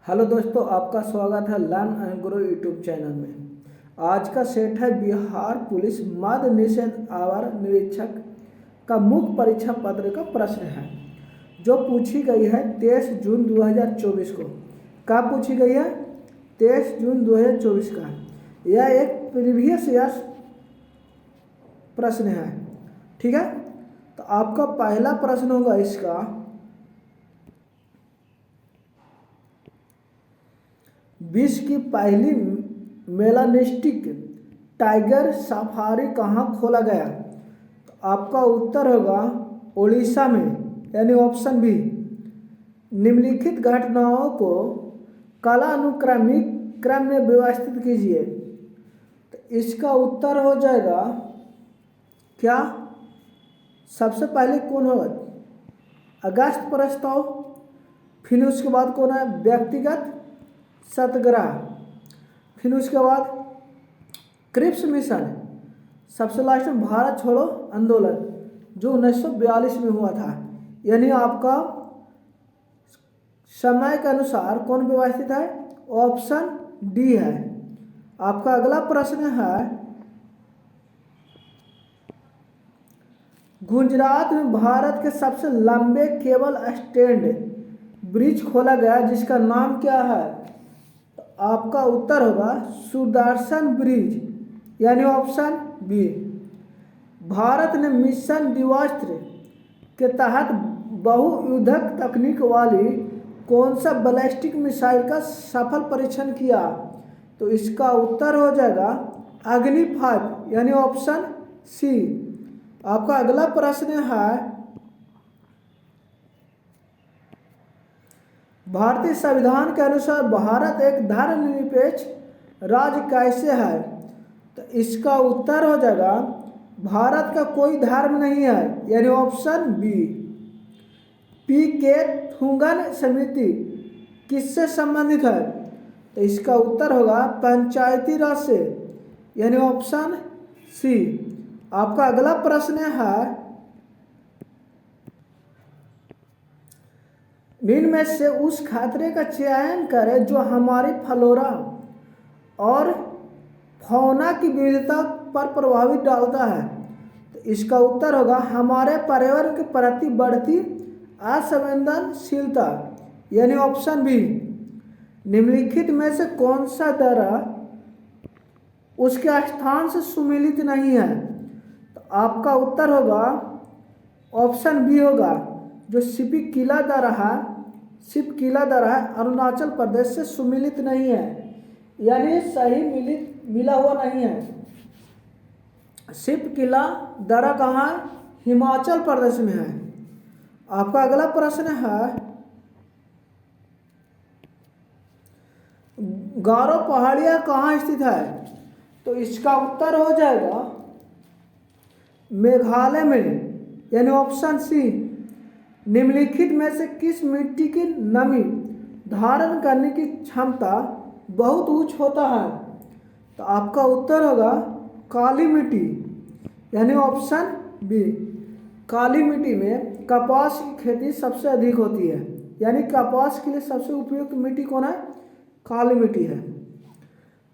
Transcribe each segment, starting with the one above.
Hello दोस्तों, आपका स्वागत है learn and grow YouTube channel में। आज का सेट है बिहार पुलिस मद्य निषेध अवर निरीक्षक का मुख्य परीक्षा पत्र का प्रश्न है जो पूछी गई है 23 जून 2024 को। कब पूछी गई है? 23 जून 2024 का। यह एक प्रीवियस ईयर प्रश्न है, ठीक है। तो आपका पहला प्रश्न होगा इसका, विश्व की पहली मेलानिस्टिक टाइगर सफारी कहाँ खोला गया? तो आपका उत्तर होगा उड़ीसा में, यानी ऑप्शन बी। निम्नलिखित घटनाओं को कालानुक्रमिक क्रम में व्यवस्थित कीजिए। तो इसका उत्तर हो जाएगा क्या? सबसे पहले कौन होगा? अगस्त प्रस्ताव। फिर उसके बाद कौन है? व्यक्तिगत सत्याग्रह। फिर उसके बाद क्रिप्स मिशन। सबसे लास्ट में भारत छोड़ो आंदोलन जो 1942 में हुआ था। यानी आपका समय के अनुसार कौन व्यवस्थित है? ऑप्शन डी है। आपका अगला प्रश्न है, गुजरात में भारत के सबसे लंबे केबल स्टैंड ब्रिज खोला गया जिसका नाम क्या है? आपका उत्तर होगा सुदर्शन ब्रिज, यानी ऑप्शन बी। भारत ने मिशन दिवास्त्र के तहत बहुयुद्धक तकनीक वाली कौन सा बैलिस्टिक मिसाइल का सफल परीक्षण किया? तो इसका उत्तर हो जाएगा अग्नि 5, यानी ऑप्शन सी। आपका अगला प्रश्न है, भारतीय संविधान के अनुसार भारत एक धर्मनिरपेक्ष राज्य कैसे है? तो इसका उत्तर हो जाएगा भारत का कोई धर्म नहीं है, यानी ऑप्शन बी। पी के थुंगन समिति किससे संबंधित है? तो इसका उत्तर होगा पंचायती राज से, यानी ऑप्शन सी। आपका अगला प्रश्न है, निम्न में से उस खतरे का चयन करें जो हमारी फ्लोरा और फौना की विविधता पर प्रभावित डालता है। तो इसका उत्तर होगा हमारे पर्यावरण के प्रति बढ़ती असंवेदनशीलता, यानी ऑप्शन बी। निम्नलिखित में से कौन सा दर्रा उसके स्थान से सुमेलित नहीं है? तो आपका उत्तर होगा ऑप्शन बी होगा, जो सिपकिला दर्रा है अरुणाचल प्रदेश से सुमिलित नहीं है, यानी सही मिला हुआ नहीं है। सिपकिला दर्रा कहाँ है? हिमाचल प्रदेश में है। आपका अगला प्रश्न है, गारो पहाड़ियाँ कहाँ स्थित है? तो इसका उत्तर हो जाएगा मेघालय में, यानी ऑप्शन सी। निम्नलिखित में से किस मिट्टी की नमी धारण करने की क्षमता बहुत उच्च होता है? तो आपका उत्तर होगा काली मिट्टी, यानी ऑप्शन बी। काली मिट्टी में कपास की खेती सबसे अधिक होती है, यानी कपास के लिए सबसे उपयुक्त मिट्टी कौन है? काली मिट्टी है।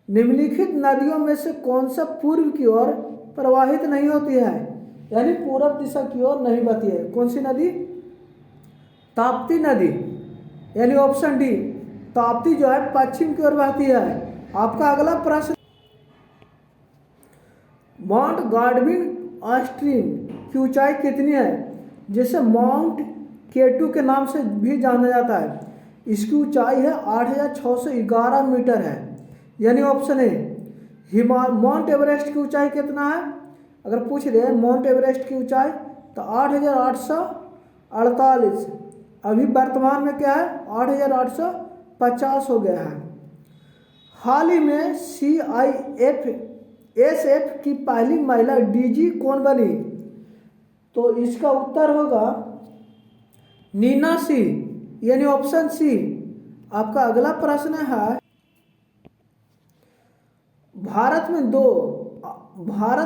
निम्नलिखित नदियों में से कौन सा पूर्व की ओर प्रवाहित नहीं होती है, यानी पूरब दिशा की ओर नहीं बहती है? कौन सी नदी? ताप्ती नदी, यानी ऑप्शन डी। ताप्ती जो है पश्चिम की ओर बहती है। आपका अगला प्रश्न, माउंट गार्डविन स्ट्रीम की ऊंचाई कितनी है, जिसे माउंट केटू के नाम से भी जाना जाता है? इसकी ऊंचाई है 8611 मीटर है, यानी ऑप्शन ए। माउंट एवरेस्ट की ऊंचाई कितना है? अगर पूछ रहे माउंट एवरेस्ट की ऊंचाई तो 8848। अभी वर्तमान में क्या है? 8850 हो गया है। हाल ही में CIFSF की पहली महिला DG कौन बनी? तो इसका उत्तर होगा नीना सिंह, यानी ऑप्शन सी। आपका अगला प्रश्न है, भारत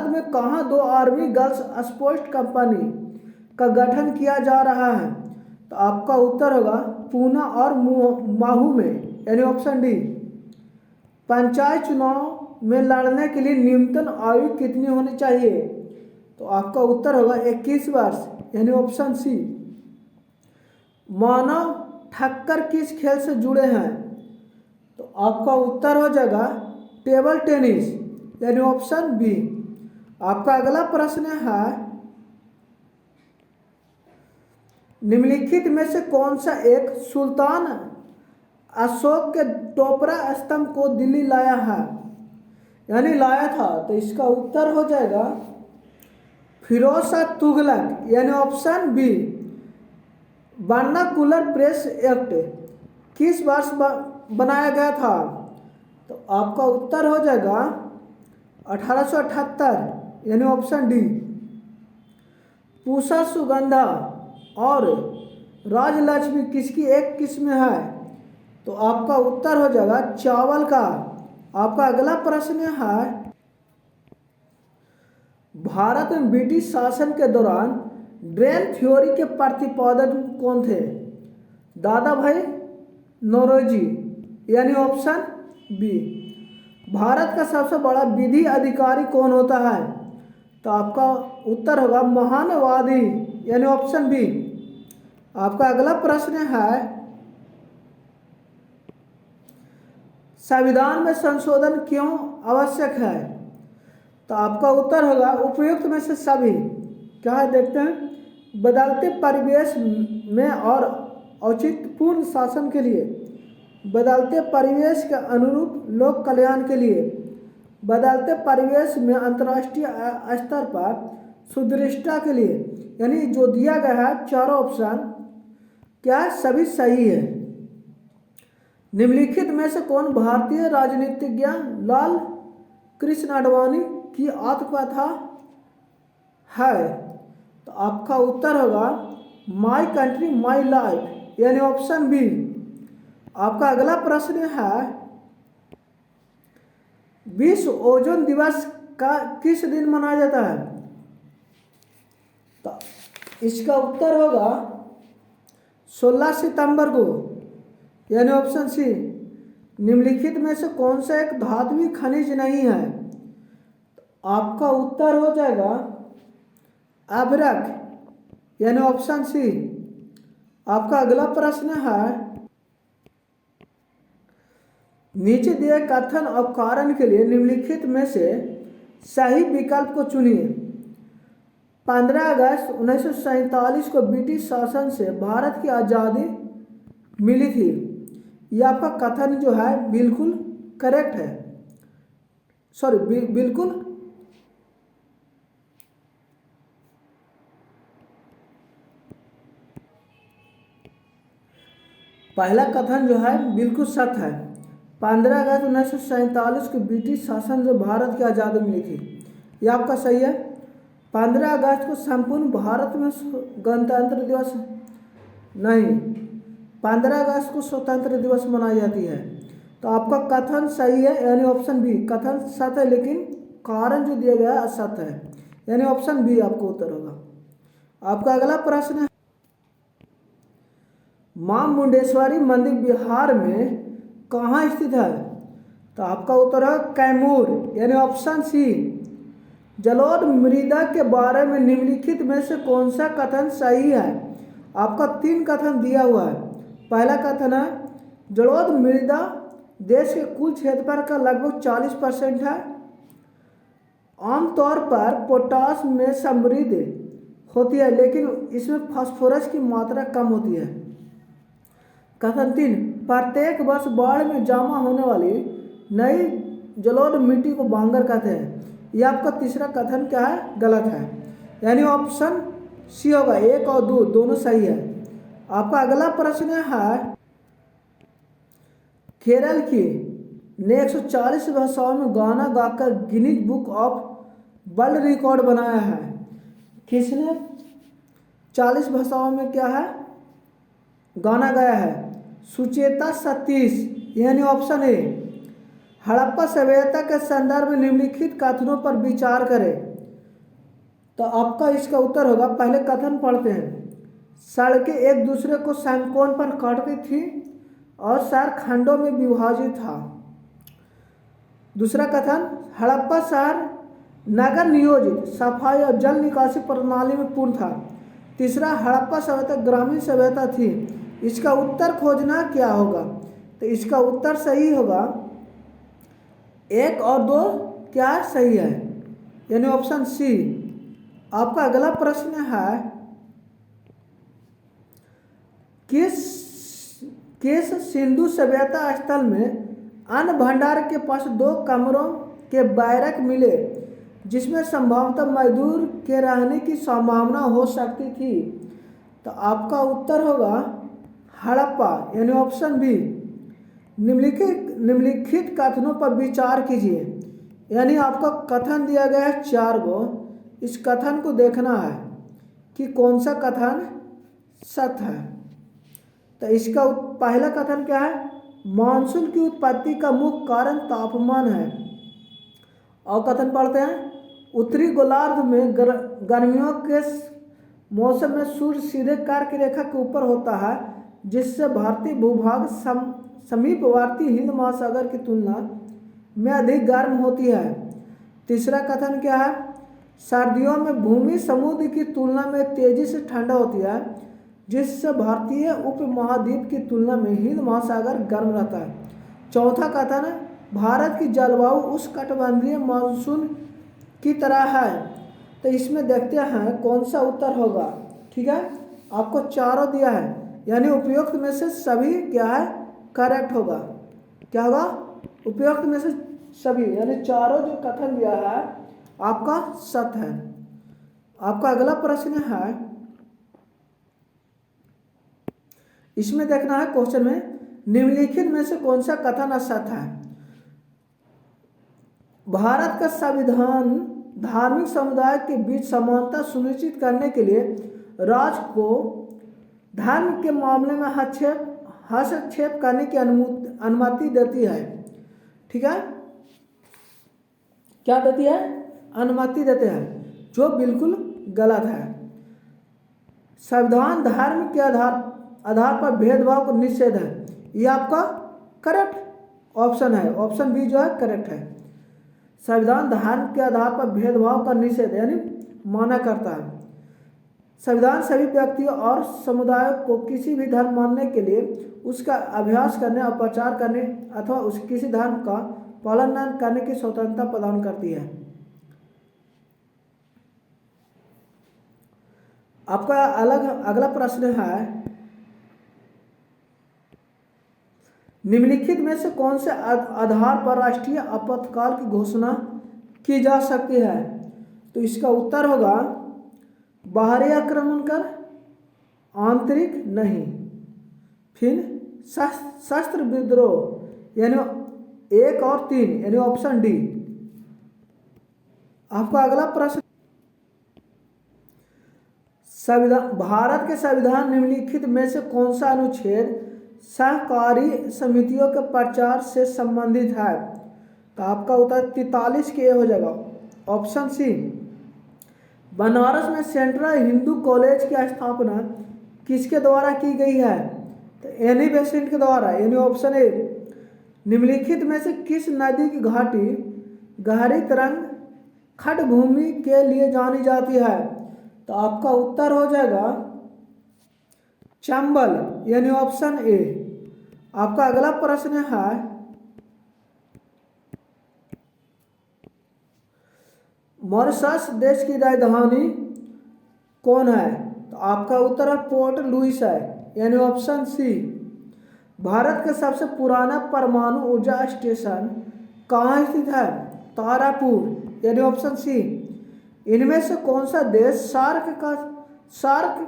में कहाँ दो आर्मी गर्ल्स स्पोर्ट्स कंपनी का गठन किया जा रहा है? तो आपका उत्तर होगा पूना और महू में, यानी ऑप्शन डी। पंचायत चुनाव में लड़ने के लिए न्यूनतम आयु कितनी होनी चाहिए? तो आपका उत्तर होगा 21 वर्ष, यानी ऑप्शन सी। मानव ठक्कर किस खेल से जुड़े हैं? तो आपका उत्तर हो जाएगा टेबल टेनिस, यानी ऑप्शन बी। आपका अगला प्रश्न है, निम्नलिखित में से कौन सा एक सुल्तान अशोक के टोपरा स्तंभ को दिल्ली लाया है, यानी लाया था? तो इसका उत्तर हो जाएगा फिरोज शाह तुगलक, यानी option B. Vernacular press act किस वर्ष बनाया गया था? तो आपका उत्तर हो जाएगा 1878, यानी ऑप्शन डी। पूसा सुगंधा और राजलक्ष्मी किसकी एक किस्म है? तो आपका उत्तर हो जाएगा चावल का। आपका अगला प्रश्न है, भारत में ब्रिटिश शासन के दौरान ड्रेन थ्योरी के प्रतिपादक कौन थे? दादा भाई नौरोजी, यानी ऑप्शन बी। भारत का सबसे बड़ा विधि अधिकारी कौन होता है? तो आपका उत्तर होगा महानवादी, यानी ऑप्शन बी। आपका अगला प्रश्न है, संविधान में संशोधन क्यों आवश्यक है? तो आपका उत्तर होगा उपयुक्त में से सभी। क्या है देखते हैं, बदलते परिवेश में और औचित्यपूर्ण शासन के लिए, बदलते परिवेश के अनुरूप लोक कल्याण के लिए, बदलते परिवेश में अंतर्राष्ट्रीय स्तर पर सुदृढ़ता के लिए, यानी जो दिया गया है चारों ऑप्शन क्या सभी सही है। निम्नलिखित में से कौन भारतीय राजनीतिज्ञ लाल कृष्ण आडवाणी की आत्मकथा है? तो आपका उत्तर होगा माई कंट्री माई लाइफ, यानी ऑप्शन बी। आपका अगला प्रश्न है, विश्व ओजोन दिवस का किस दिन मनाया जाता है? तो इसका उत्तर होगा 16 सितंबर को, यानी ऑप्शन सी। निम्नलिखित में से कौन सा एक धात्विक खनिज नहीं है? तो आपका उत्तर हो जाएगा अभ्रक, यानी ऑप्शन सी। आपका अगला प्रश्न है, नीचे दिए कथन और कारण के लिए निम्नलिखित में से सही विकल्प को चुनिए। 15 अगस्त 1947 को ब्रिटिश शासन से भारत की आज़ादी मिली थी। यह आपका कथन जो है बिल्कुल करेक्ट है, सॉरी बिल्कुल पहला कथन जो है बिल्कुल सत्य है। 15 अगस्त 1947 को ब्रिटिश शासन से भारत की आज़ादी मिली थी, यह आपका सही है। 15 अगस्त को संपूर्ण भारत में गणतंत्र दिवस नहीं, 15 अगस्त को स्वतंत्र दिवस मनाई जाती है। तो आपका कथन सही है, यानी ऑप्शन बी। कथन सत्य है लेकिन कारण जो दिया गया है असत्य है, यानी ऑप्शन बी आपको उत्तर होगा। आपका अगला प्रश्न है, मां मुंडेश्वरी मंदिर बिहार में कहाँ स्थित है? तो आपका उत्तर है कैमूर, यानी ऑप्शन सी। जलोढ़ मृदा के बारे में निम्नलिखित में से कौन सा कथन सही है? आपका 3 कथन दिया हुआ है। पहला कथन है, जलोढ़ मृदा देश के कुल क्षेत्रफल का लगभग 40% है। आमतौर पर पोटाश में समृद्ध होती है लेकिन इसमें फास्फोरस की मात्रा कम होती है। कथन 3, प्रत्येक वर्ष बाढ़ में जमा होने वाली नई जलोढ़ मिट्टी को भांगर कहते हैं। यह आपका तीसरा कथन क्या है? गलत है, यानी ऑप्शन सी होगा। 1 और 2 दोनों सही है। आपका अगला प्रश्न है, केरल की ने 140 भाषाओं में गाना गाकर Guinness book of world record बनाया है। किसने 40 भाषाओं में क्या है गाना गाया है? सुचेता सतीश, यानी ऑप्शन ए। हड़प्पा सभ्यता के संदर्भ में निम्नलिखित कथनों पर विचार करें। तो आपका इसका उत्तर होगा, पहले कथन पढ़ते हैं। सड़कें एक दूसरे को समकोण पर काटती थी और शहर खंडों में विभाजित था। दूसरा कथन, हड़प्पा शहर नगर नियोजित सफाई और जल निकासी प्रणाली में पूर्ण था। तीसरा, हड़प्पा सभ्यता ग्रामीण सभ्यता थी। इसका उत्तर खोजना क्या होगा? तो इसका उत्तर सही होगा 1 और 2 क्या सही है, यानी ऑप्शन सी। आपका अगला प्रश्न है, किस सिंधु सभ्यता स्थल में अन्न भंडार के पास 2 कमरों के बैरक मिले जिसमें संभवतः मजदूर के रहने की संभावना हो सकती थी? तो आपका उत्तर होगा हड़प्पा, यानी ऑप्शन बी। निम्नलिखित कथनों पर विचार कीजिए, यानी आपका कथन दिया गया है 4 गो। इस कथन को देखना है कि कौन सा कथन सत्य है। तो इसका पहला कथन क्या है? मानसून की उत्पत्ति का मुख्य कारण तापमान है। और कथन पढ़ते हैं, उत्तरी गोलार्ध में गर्मियों के मौसम में सूर्य सीधे कर्क रेखा के ऊपर होता है, जिससे भारतीय भूभाग समीपवर्ती हिंद महासागर की तुलना में अधिक गर्म होती है। तीसरा कथन क्या है? सर्दियों में भूमि समुद्र की तुलना में तेजी से ठंडा होती है, जिससे भारतीय उपमहाद्वीप की तुलना में हिंद महासागर गर्म रहता है। चौथा कथन है, भारत की जलवायु उष्णकटिबंधीय मानसून की तरह है। तो इसमें देखते हैं कौन सा उत्तर होगा। ठीक है, आपको चारों दिया है, यानी उपयुक्त में से सभी क्या है? करेक्ट होगा। क्या होगा? उपयुक्त में से सभी, यानी चारों जो कथन दिया है आपका सत्य है। आपका अगला प्रश्न है, इसमें देखना है क्वेश्चन में, निम्नलिखित में से कौन सा कथन असत्य है? भारत का संविधान धार्मिक समुदाय के बीच समानता सुनिश्चित करने के लिए राज्य को धर्म के मामले में हस्तक्षेप करने की अनुमति देती है। ठीक है, क्या देती है? अनुमति देते हैं, जो बिल्कुल गलत है। संविधान धर्म के आधार पर भेदभाव को निषेध है, ये आपका करेक्ट ऑप्शन है। ऑप्शन बी जो है करेक्ट है। संविधान धर्म के आधार पर भेदभाव का निषेध यानी माना करता है। संविधान सभी व्यक्तियों और समुदायों को किसी भी धर्म मानने के लिए उसका अभ्यास करने और प्रचार करने अथवा उस किसी धर्म का पालन न करने की स्वतंत्रता प्रदान करती है। आपका अगला प्रश्न है, निम्नलिखित में से कौन से आधार पर राष्ट्रीय आपातकाल की घोषणा की जा सकती है? तो इसका उत्तर होगा बाहरी आक्रमण कर, आंतरिक नहीं, फिर शस्त्र विद्रोह, यानी 1 और 3, यानी ऑप्शन डी। आपका अगला प्रश्न, भारत के संविधान निम्नलिखित में से कौन सा अनुच्छेद सहकारी समितियों के प्रचार से संबंधित है? तो आपका उत्तर 43 के हो जाएगा, ऑप्शन सी। बनारस में सेंट्रल हिंदू कॉलेज की स्थापना किसके द्वारा की गई है? तो एनी बेसेंट के द्वारा, यानी ऑप्शन ए। निम्नलिखित में से किस नदी की घाटी गहरी तरंग खड़ भूमि के लिए जानी जाती है? तो आपका उत्तर हो जाएगा चंबल, यानी ऑप्शन ए। आपका अगला प्रश्न है, मॉरिशस देश की राजधानी कौन है? तो आपका उत्तर है पोर्ट लुइस है, यानी ऑप्शन सी। भारत का सबसे पुराना परमाणु ऊर्जा स्टेशन कहाँ स्थित है? तारापुर, यानी ऑप्शन सी। इनमें से कौन सा देश सार्क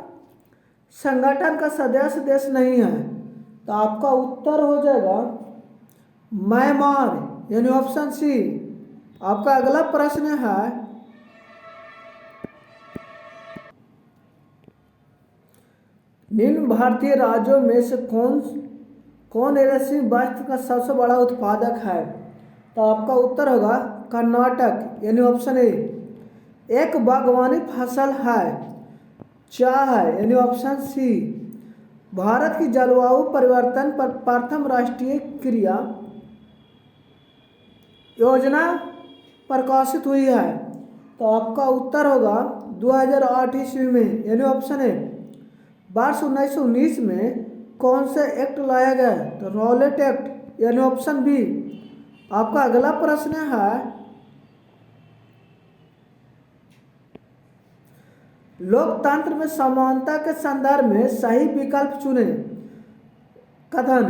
संगठन का सदस्य देश नहीं है? तो आपका उत्तर हो जाएगा म्यांमार, यानी ऑप्शन सी। आपका अगला प्रश्न है, निम्न भारतीय राज्यों में से कौन रेशमी वस्त्र का सबसे बड़ा उत्पादक है? तो आपका उत्तर होगा कर्नाटक, यानी ऑप्शन ए। एक बागवानी फसल है, चाय है, यानी ऑप्शन सी। भारत की जलवायु परिवर्तन पर प्रथम राष्ट्रीय क्रिया योजना प्रकाशित हुई है। तो आपका उत्तर होगा 2008 ईस्वी में, यानी ऑप्शन है। वर्ष 1919 में कौन सा एक्ट लाया गया? तो रॉलेट एक्ट, यानी ऑप्शन बी। आपका अगला प्रश्न है, लोकतंत्र में समानता के संदर्भ में सही विकल्प चुने। कथन,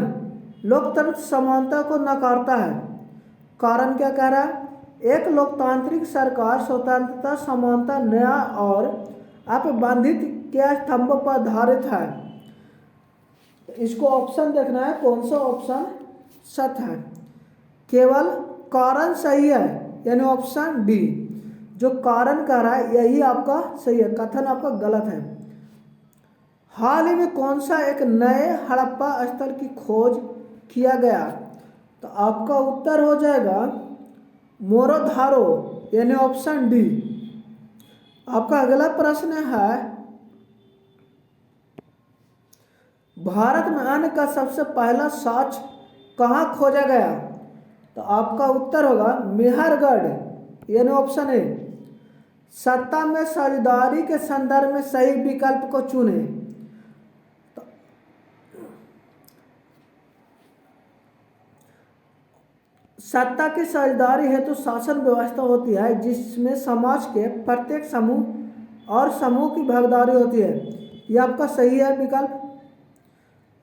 लोकतंत्र समानता को नकारता है। कारण क्या कह रहा है? एक लोकतांत्रिक सरकार स्वतंत्रता, समानता, न्याय और अपबांधित के स्तंभ पर आधारित है। इसको ऑप्शन देखना है, कौन सा ऑप्शन सत्य है। केवल कारण सही है, यानी ऑप्शन डी। जो कारण कह रहा है यही आपका सही है, कथन आपका गलत है। हाल ही में कौन सा एक नए हड़प्पा स्थल की खोज किया गया? तो आपका उत्तर हो जाएगा मोरोधारो, यानी ऑप्शन डी। आपका अगला प्रश्न है, भारत में अन्न का सबसे पहला साक्ष्य कहाँ खोजा गया? तो आपका उत्तर होगा मेहरगढ़, यानी ऑप्शन ए। सत्ता में साझेदारी के संदर्भ में सही विकल्प को चुने। सत्ता की साझेदारी हेतु शासन व्यवस्था होती है जिसमें समाज के प्रत्येक समूह और समूह की भागीदारी होती है। यह आपका सही है विकल्प।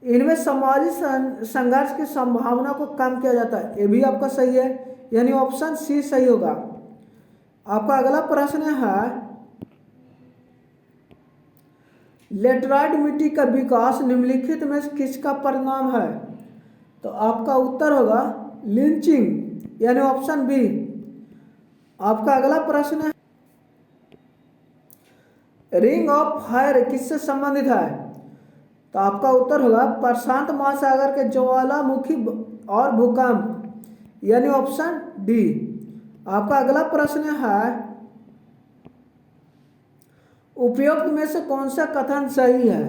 इनमें सामाजिक संघर्ष की संभावना को कम किया जाता है, ये भी आपका सही है, यानी ऑप्शन सी सही होगा। आपका अगला प्रश्न है, लेटराइट मिट्टी का विकास निम्नलिखित में किसका परिणाम है? तो आपका उत्तर होगा लिंचिंग, यानी ऑप्शन बी। आपका अगला प्रश्न है, रिंग ऑफ फायर किससे संबंधित है? तो आपका उत्तर होगा प्रशांत महासागर के ज्वालामुखी और भूकंप, यानी ऑप्शन डी। आपका अगला प्रश्न है, उपयुक्त में से कौन सा कथन सही है?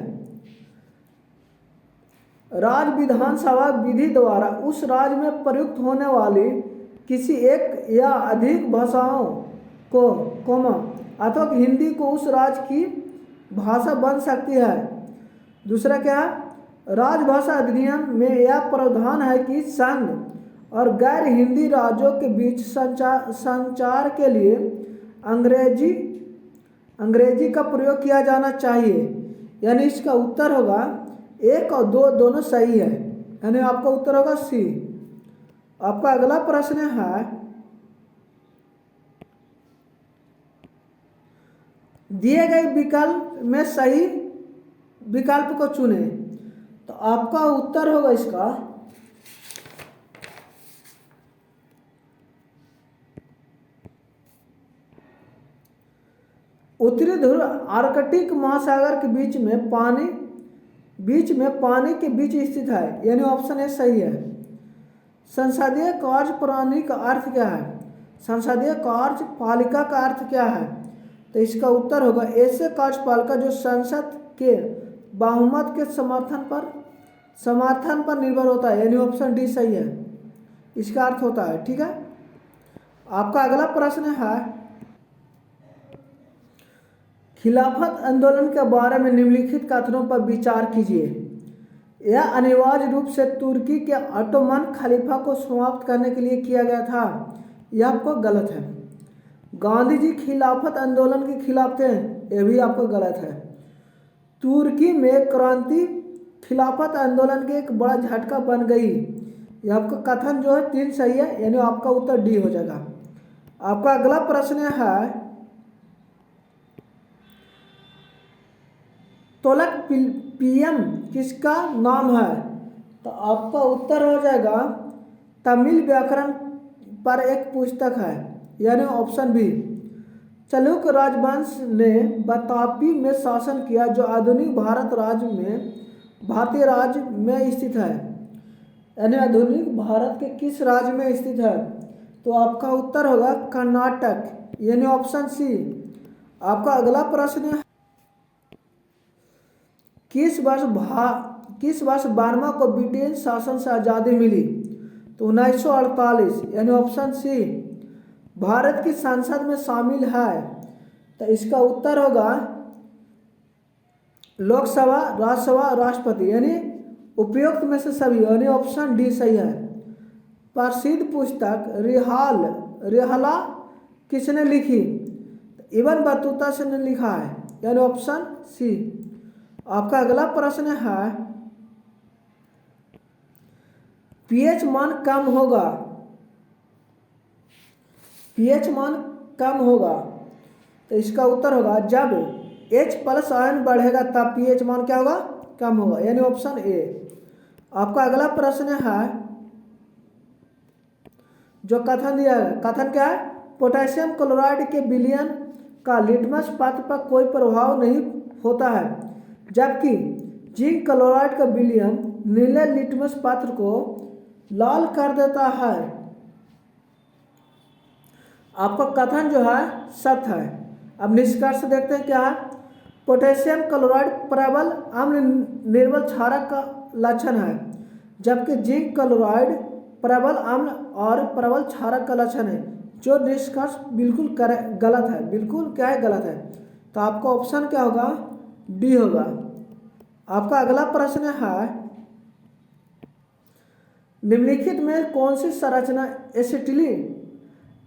राज्य विधानसभा विधि द्वारा उस राज्य में प्रयुक्त होने वाली किसी एक या अधिक भाषाओं को अथवा हिंदी को उस राज्य की भाषा बन सकती है। दूसरा क्या? राजभाषा अधिनियम में यह प्रावधान है कि संघ और गैर हिंदी राज्यों के बीच संचार के लिए अंग्रेजी का प्रयोग किया जाना चाहिए, यानी इसका उत्तर होगा एक और दो दोनों सही है, यानी आपका उत्तर होगा सी। आपका अगला प्रश्न है, दिए गए विकल्प में सही विकल्प को चुने। तो आपका उत्तर होगा इसका उत्तरी ध्रुव आर्कटिक महासागर के बीच में पानी के बीच स्थित है, यानी ऑप्शन ए सही है। संसदीय कार्यप्रणाली का अर्थ क्या है? संसदीय कार्यपालिका का अर्थ क्या है? तो इसका उत्तर होगा ऐसे कार्यपालिका जो संसद के बहुमत के समर्थन पर निर्भर होता है, यानी ऑप्शन डी सही है, इसका अर्थ होता है। ठीक है। आपका अगला प्रश्न है, खिलाफत आंदोलन के बारे में निम्नलिखित कथनों पर विचार कीजिए। यह अनिवार्य रूप से तुर्की के ऑटोमन खलीफा को समाप्त करने के लिए किया गया था, यह आपको गलत है। गांधी जी खिलाफत आंदोलन के खिलाफ थे, यह भी आपको गलत है। तुर्की में क्रांति खिलाफत आंदोलन की एक बड़ा झटका बन गई, यह आपका कथन जो है 3 सही है, यानी आपका उत्तर डी हो जाएगा। आपका अगला प्रश्न है, तोलक पीएम किसका नाम है? तो आपका उत्तर हो जाएगा तमिल व्याकरण पर एक पुस्तक है, यानी ऑप्शन बी। चालुक्य राजवंश ने वातापी में शासन किया जो आधुनिक भारतीय राज्य में स्थित है, यानी आधुनिक भारत के किस राज्य में स्थित है? तो आपका उत्तर होगा कर्नाटक, यानी ऑप्शन सी। आपका अगला प्रश्न है, किस वर्ष किस वर्ष बर्मा को ब्रिटेन शासन से आज़ादी मिली? तो 1948, यानी ऑप्शन सी। भारत की संसद में शामिल है? तो इसका उत्तर होगा लोकसभा, राज्यसभा, राष्ट्रपति, यानी उपयुक्त में से सभी, यानी ऑप्शन डी सही है। प्रसिद्ध पुस्तक रिहाला किसने लिखी? इब्न बतूता से ने लिखा है, यानी ऑप्शन सी। आपका अगला प्रश्न है, पीएच मान कम होगा, पीएच मान कम होगा, तो इसका उत्तर होगा जब H+ आयन बढ़ेगा तब पीएच मान क्या होगा? कम होगा, यानी ऑप्शन ए। आपका अगला प्रश्न है, जो कथन दिया है, कथन क्या है? पोटेशियम क्लोराइड के विलयन का लिटमस पात्र पर कोई प्रभाव नहीं होता है, जबकि जिंक क्लोराइड का विलयन नीले लिटमस पात्र को लाल कर देता है। आपका कथन जो है सत्य है। अब निष्कर्ष देखते हैं क्या है। पोटेशियम क्लोराइड प्रबल अम्ल निर्बल क्षारक का लक्षण है, जबकि जिंक क्लोराइड प्रबल अम्ल और प्रबल क्षारक का लक्षण है। जो निष्कर्ष बिल्कुल गलत है, बिल्कुल क्या है? गलत है। तो आपका ऑप्शन क्या होगा? डी होगा। आपका अगला प्रश्न है, निम्नलिखित में कौन सी संरचना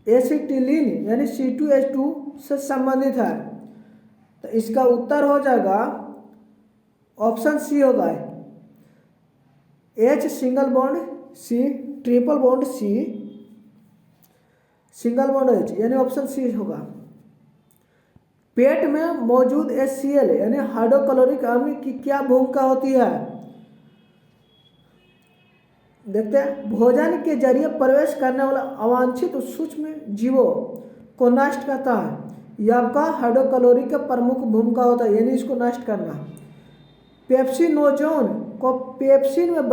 एसिटिलीन यानी C2H2 से संबंधित है? तो इसका उत्तर हो जाएगा ऑप्शन सी होगा, H single bond C triple bond C single bond H, यानी ऑप्शन सी होगा। पेट में मौजूद HCl यानी हाइड्रोक्लोरिक अम्ल की क्या भूमिका होती है? देखते हैं। भोजन के जरिए प्रवेश करने वाला अवांछित सूक्ष्म जीवों को नष्ट करता है। यह आपका हाइड्रोक्लोरिक का प्रमुख भूमिका होता है, यानी इसको नष्ट करना। पेप्सिनोजोन को पेप्सिन में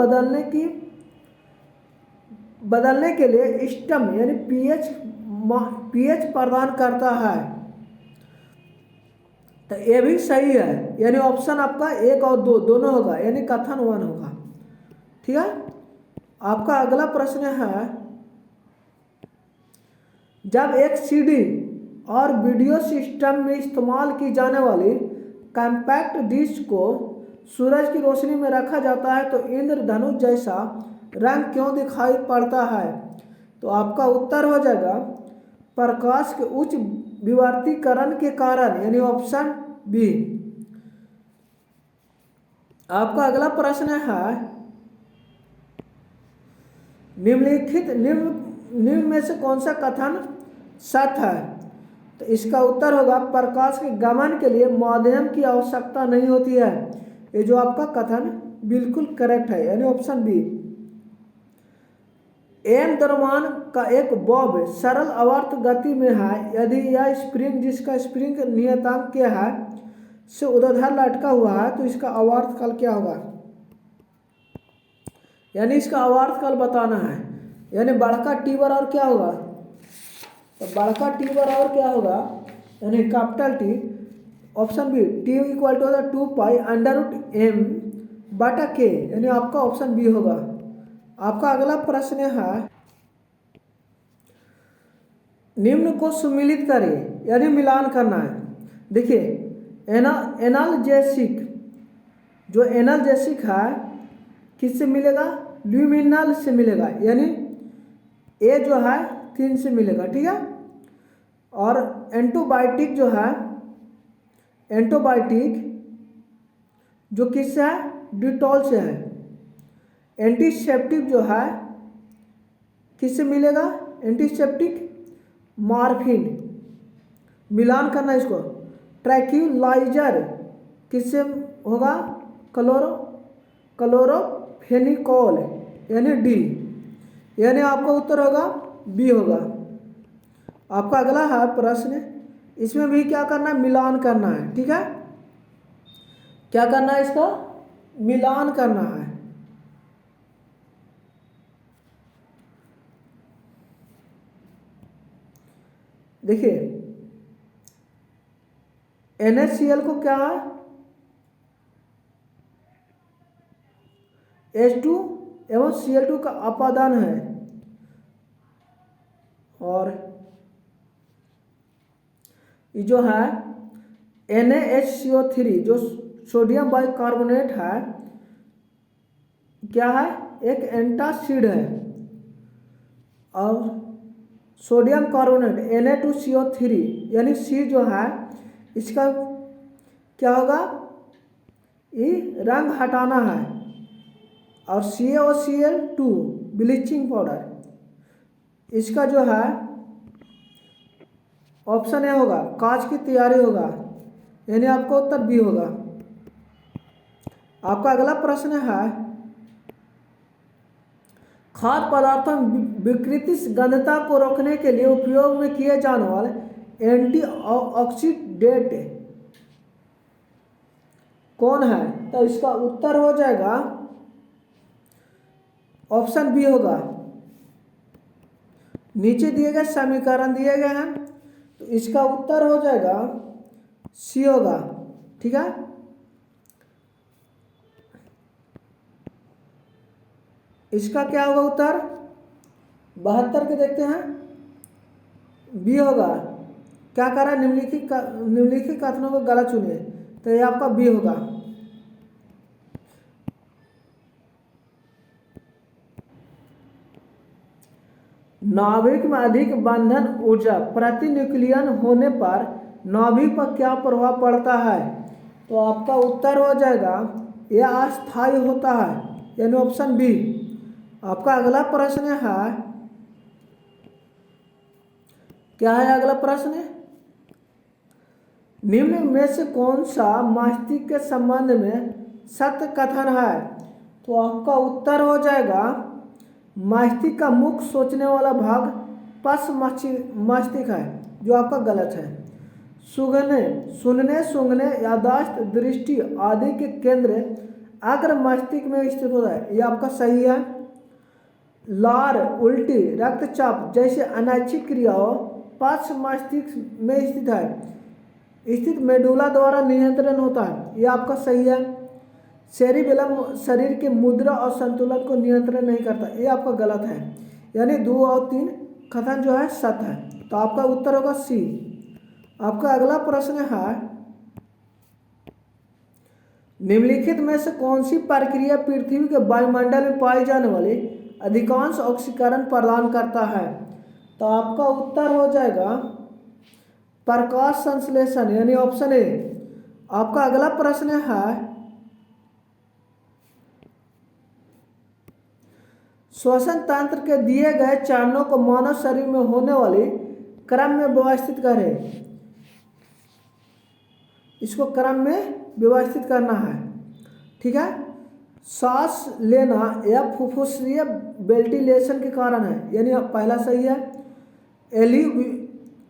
बदलने के लिए स्टम यानी पीएच प्रदान करता है। तो ये भी सही है, यानी ऑप्शन आपका 1 और 2 दोनों होगा, यानी कथन 1 होगा। ठीक है। आपका अगला प्रश्न है, जब एक सीडी और वीडियो सिस्टम में इस्तेमाल की जाने वाली कॉम्पैक्ट डिस्क को सूरज की रोशनी में रखा जाता है तो इंद्रधनुष जैसा रंग क्यों दिखाई पड़ता है? तो आपका उत्तर हो जाएगा प्रकाश के उच्च विवर्तीकरण के कारण, यानी ऑप्शन बी। आपका अगला प्रश्न है, निम्न में से कौन सा कथन सत्य है? तो इसका उत्तर होगा प्रकाश के गमन के लिए माध्यम की आवश्यकता नहीं होती है। ये जो आपका कथन बिल्कुल करेक्ट है, यानी ऑप्शन बी। एम द्रव्यमान का एक बॉब सरल आवर्त गति में है यदि यह स्प्रिंग, जिसका स्प्रिंग नियतांक क्या है, से ऊर्ध्वाधर लटका हुआ है तो इसका आवर्त काल क्या होगा? यानी इसका आवर्त काल बताना है, यानी बड़का टी बराबर क्या होगा? तो बड़का टी बराबर क्या होगा? यानी capital T, option B, T equal to 2π√m/k, यानी आपका ऑप्शन बी होगा। आपका अगला प्रश्न है, निम्न को सम्मिलित करें, यानी मिलान करना है। देखिए, एनाल्जेसिक, जो एनाल्जेसिक है किससे मिलेगा? ल्यूमिनल से मिलेगा, यानी ए जो है 3 से मिलेगा। ठीक है। और एंटीबायोटिक जो है, एंटीबायोटिक जो किससे है? डिटॉल से है। एंटीसेप्टिक जो है किससे मिलेगा? Antiseptic morphine. मिलान करना इसको। ट्रैंक्विलाइजर किससे होगा? क्लोरोफेनिकोल, यानी डी, यानी आपका उत्तर होगा बी होगा। आपका अगला है प्रश्न, इसमें भी क्या करना है? मिलान करना है। ठीक है। क्या करना है? इसका मिलान करना है। देखिए, NaCl को क्या है? H2 एवं Cl2 का अपादान है। और ये जो है NaHCO3 जो सोडियम बाइकार्बोनेट है, क्या है, एक एंटासिड है। और सोडियम कार्बोनेट Na2CO3 यानी C जो है, इसका क्या होगा, ये रंग हटाना है। और CaOCl2 ब्लीचिंग पाउडर, इसका जो है ऑप्शन ए होगा, कांच की तैयारी होगा, यानी आपका उत्तर बी होगा। आपका अगला प्रश्न है, खाद्य पदार्थों में विकृति गंधता को रोकने के लिए उपयोग में किए जाने वाले एंटीऑक्सीडेंट कौन है? तो इसका उत्तर हो जाएगा ऑप्शन बी होगा। नीचे दिए गए समीकरण दिए गए हैं, तो इसका उत्तर हो जाएगा सी होगा। ठीक है, इसका क्या होगा उत्तर? 72 के देखते हैं, बी होगा। क्या कर रहा है, निम्नलिखित कथनों को गलत चुनिए, तो ये आपका बी होगा। नाभिक में अधिक बंधन ऊर्जा प्रति न्यूक्लियन होने पर नाभिक पर क्या प्रभाव पड़ता है? तो आपका उत्तर हो जाएगा यह अस्थायी होता है, यानी ऑप्शन बी। आपका अगला प्रश्न है, क्या है अगला प्रश्न? निम्न में से कौन सा मस्तिष्क के संबंध में सत्य कथन है? तो आपका उत्तर हो जाएगा मस्तिष्क का मुख्य सोचने वाला भाग पश मस्तिष्क है, जो आपका गलत है। सुनने सूंघने याददाश्त दृष्टि आदि के केंद्र अग्र मस्तिष्क में स्थित होता है, यह आपका सही है। लार, उल्टी, रक्तचाप जैसे अनैच्छिक क्रियाओं पश मस्तिष्क में स्थित मेडुला द्वारा नियंत्रण होता है, यह आपका सही है। सेरिबेलम शरीर के मुद्रा और संतुलन को नियंत्रण नहीं करता, ये आपका गलत है, यानी 2 और 3 कथन जो है सत्य है, तो आपका उत्तर होगा सी। आपका अगला प्रश्न है, निम्नलिखित में से कौन सी प्रक्रिया पृथ्वी के वायुमंडल में पाई जाने वाली अधिकांश ऑक्सीकरण प्रदान करता है? तो आपका उत्तर हो जाएगा प्रकाश संश्लेषण, यानी ऑप्शन ए। आपका अगला प्रश्न है, श्वसन तंत्र के दिए गए चरणों को मानव शरीर में होने वाले क्रम में व्यवस्थित करें। इसको क्रम में व्यवस्थित करना है। ठीक है, सांस लेना यह फुफ्फुसीय वेंटिलेशन के कारण है, यानी पहला सही है।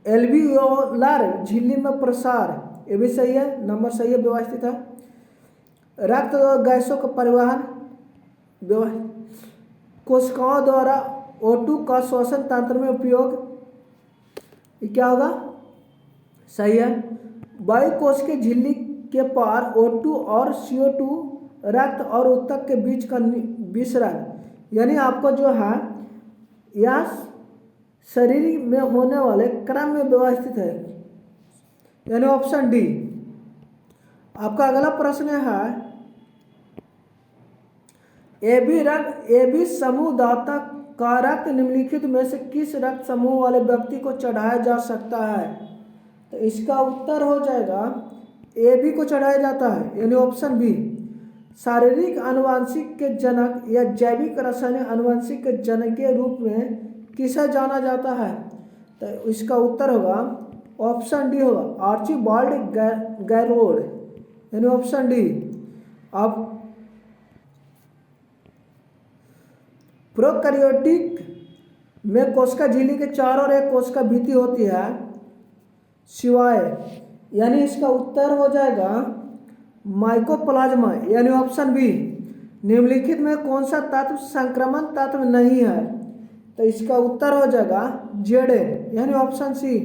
एल्वियोलार झिल्ली में प्रसार, ये भी सही है, नंबर सही है, व्यवस्थित है। रक्त और गैसों का परिवहन कोशिकाओं द्वारा O2 का श्वसन तंत्र में उपयोग, ये क्या होगा, सही है। वायु कोश के झिल्ली के पार O2 और CO2 रक्त और ऊतक के बीच का विसरण, यानी आपको जो है यह शरीर में होने वाले क्रम में व्यवस्थित है, यानी ऑप्शन डी। आपका अगला प्रश्न है, AB समूह दाता का रक्त निम्नलिखित में से किस रक्त समूह वाले व्यक्ति को चढ़ाया जा सकता है? तो इसका उत्तर हो जाएगा AB को चढ़ाया जाता है, यानी ऑप्शन बी। शारीरिक आनुवंशिक के जनक या जैविक रासायनिक आनुवंशिक के जनक के रूप में किसे जाना जाता है? तो इसका उत्तर होगा ऑप्शन डी होगा, आर्चिबाल्ड गैरोड, यानी ऑप्शन डी। अब प्रोकैरियोटिक में कोशिका झिल्ली के चारों ओर एक कोशिका भित्ति होती है सिवाय, यानी इसका उत्तर हो जाएगा माइकोप्लाज्मा, यानी ऑप्शन बी। निम्नलिखित में कौन सा तत्व संक्रमण तत्व नहीं है? तो इसका उत्तर हो जाएगा जेड, यानी ऑप्शन सी।